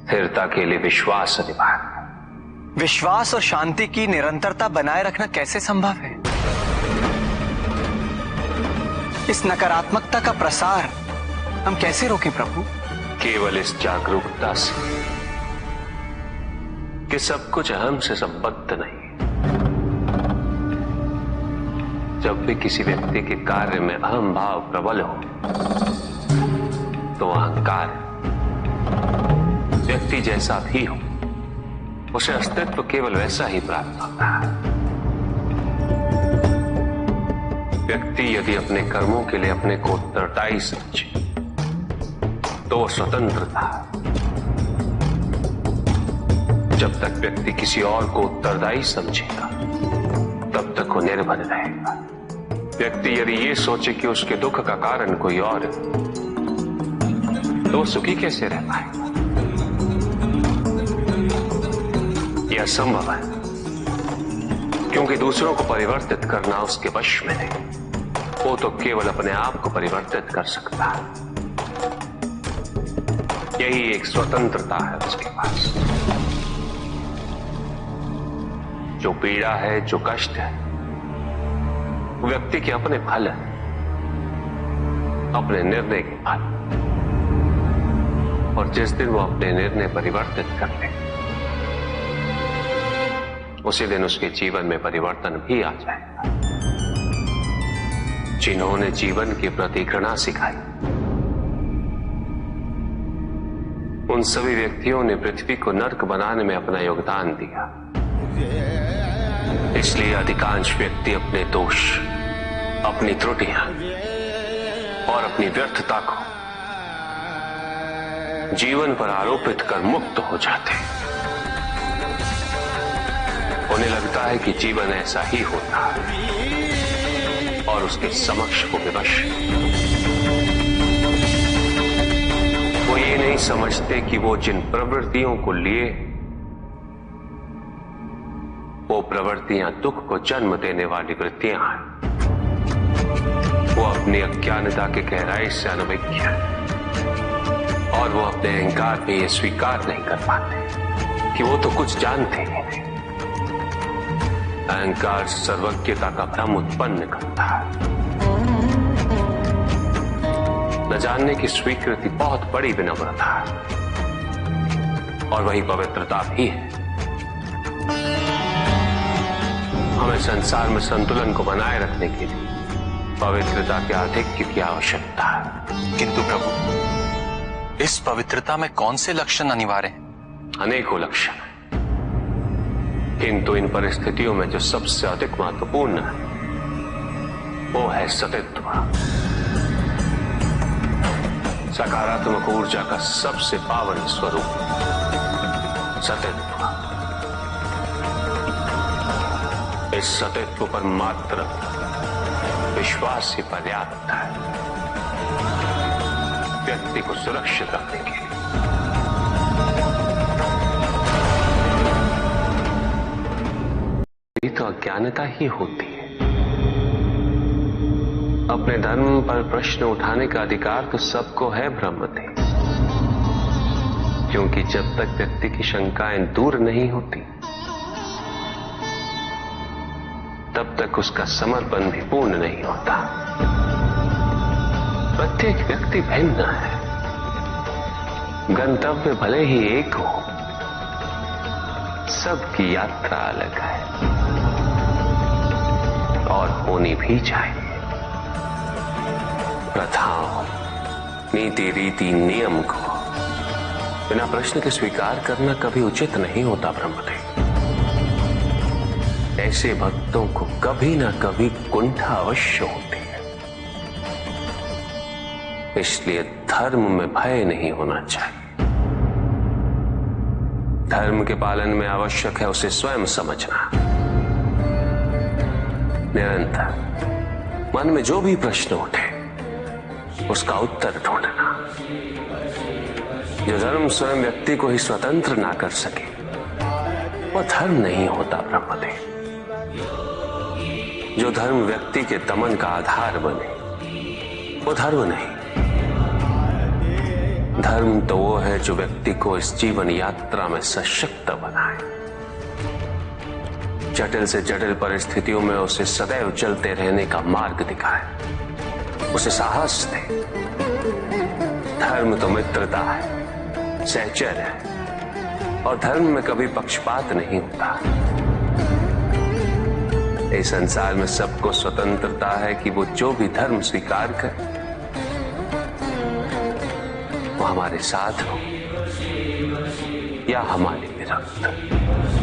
स्थिरता के लिए विश्वास अनिवार्य है। विश्वास और शांति की निरंतरता बनाए रखना कैसे संभव है? इस नकारात्मकता का प्रसार हम कैसे रोकें प्रभु? केवल इस जागरूकता से कि सब कुछ अहम से संबद्ध नहीं है। जब भी किसी व्यक्ति के कार्य में अहम भाव प्रबल हो तो अहंकार व्यक्ति जैसा भी हो उसे अस्तित्व केवल वैसा ही प्राप्त होता है। व्यक्ति यदि अपने कर्मों के लिए अपने को उत्तरदायी समझे तो वो स्वतंत्र था। जब तक व्यक्ति किसी और को उत्तरदायी समझेगा तब तक वो निर्भर रहेगा। व्यक्ति यदि ये सोचे कि उसके दुख का कारण कोई और है तो वो सुखी कैसे रह पाएगा? यह असंभव है, क्योंकि दूसरों को परिवर्तित करना उसके वश में नहीं। वो तो केवल अपने आप को परिवर्तित कर सकता है। यही एक स्वतंत्रता है उसके पास। जो पीड़ा है, जो कष्ट है, वो व्यक्ति के अपने फल है, अपने निर्णय के फल। और जिस दिन वो अपने निर्णय परिवर्तित कर ले उसी दिन उसके जीवन में परिवर्तन भी आ जाएगा। जिन्होंने जीवन के प्रति घृणा सिखाई उन सभी व्यक्तियों ने पृथ्वी को नर्क बनाने में अपना योगदान दिया। इसलिए अधिकांश व्यक्ति अपने दोष, अपनी त्रुटियां और अपनी व्यर्थता को जीवन पर आरोपित कर मुक्त हो जाते। उन्हें लगता है कि जीवन ऐसा ही होता है और उसके समक्ष वो विवश। वो ये नहीं समझते कि वो जिन प्रवृत्तियों को लिए वो प्रवृत्तियां दुख को जन्म देने वाली वृत्तियां हैं। वो अपनी अज्ञानता के गहराई से अनभिज्ञ है और वो अपने अहंकार में ये स्वीकार नहीं कर पाते कि वो तो कुछ जानते ही नहीं। अहंकार सर्वज्ञता का भ्रम उत्पन्न करता है। न जानने की स्वीकृति बहुत बड़ी विनम्रता है और वही पवित्रता भी है। हमें संसार में संतुलन को बनाए रखने के लिए पवित्रता के आधिक्य की आवश्यकता है। किंतु प्रभु, इस पवित्रता में कौन से लक्षण अनिवार्य हैं? अनेकों लक्षण हैं, किंतु इन परिस्थितियों में जो सबसे अधिक महत्वपूर्ण है वो है सतित्व। सकारात्मक ऊर्जा का सबसे पावन स्वरूप सतित्व। इस सतित्व पर मात्र विश्वास ही पर्याप्त है व्यक्ति को सुरक्षित रखने के लिए। ये तो अज्ञानता ही होती है। अपने धर्म पर प्रश्न उठाने का अधिकार तो सबको है ब्रह्मदेव, क्योंकि जब तक व्यक्ति की शंकाएं दूर नहीं होती तब तक उसका समर्पण भी पूर्ण नहीं होता। प्रत्येक व्यक्ति भिन्न है, गंतव्य भले ही एक हो, सबकी यात्रा अलग है और होनी भी चाहिए। प्रथाओं, नीति, रीति, नियम को बिना प्रश्न के स्वीकार करना कभी उचित नहीं होता ब्रह्मदेव। ऐसे भक्तों को कभी ना कभी कुंठा अवश्य होती है। इसलिए धर्म में भय नहीं होना चाहिए। धर्म के पालन में आवश्यक है उसे स्वयं समझना। निरंतर मन में जो भी प्रश्न उठे उसका उत्तर ढूंढना। जो धर्म स्वयं व्यक्ति को ही स्वतंत्र ना कर सके वह धर्म नहीं होता ब्रह्मदेव। जो धर्म व्यक्ति के दमन का आधार बने वो धर्म नहीं। धर्म तो वो है जो व्यक्ति को इस जीवन यात्रा में सशक्त बनाए, जटिल से जटिल परिस्थितियों में उसे सदैव चलते रहने का मार्ग दिखाए, उसे साहस दे। धर्म तो मित्रता है, सहचर्य है, और धर्म में कभी पक्षपात नहीं होता। इस संसार में सबको स्वतंत्रता है कि वो जो भी धर्म स्वीकार करे वो हमारे साथ हो या हमारे विरुद्ध।